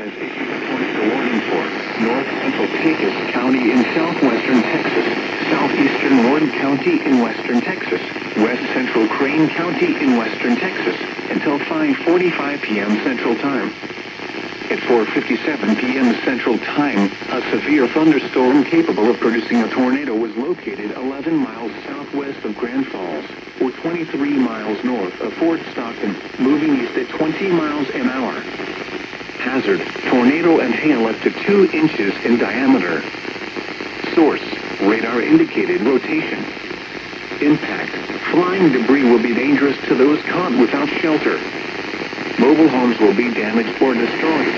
has issued a tornado warning for north central Pecos County in southwestern Texas, southeastern Ward County in western Texas, west central Crane County in western Texas, until 5:45 p.m. Central Time. At 4:57 p.m. Central Time, a severe thunderstorm capable of producing a tornado was located 11 miles southwest of Grand Falls, or 23 miles north of Fort Stockton, moving east at 20 miles an hour. Hazard, tornado and hail up to 2 inches in diameter. Source, radar indicated rotation. Impact, flying debris will be dangerous to those caught without shelter. Mobile homes will be damaged or destroyed.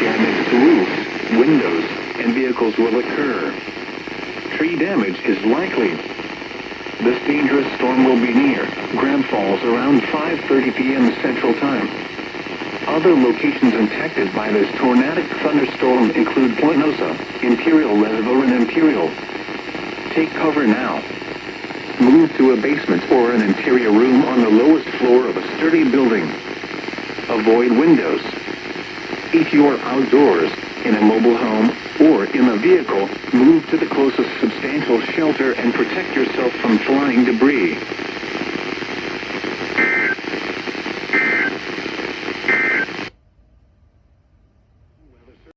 Damaged roofs, windows, and vehicles will occur. Tree damage is likely. This dangerous storm will be near Grand Falls around 5:30 p.m. Central Time. Other locations impacted by this tornadic thunderstorm include Point Osa, Imperial Reservoir, and Imperial. Take cover now. Move to a basement or an interior room on the lowest floor of a sturdy building. Avoid windows. If you are outdoors, in a mobile home, or in a vehicle, move to the closest substantial shelter and protect yourself from flying debris.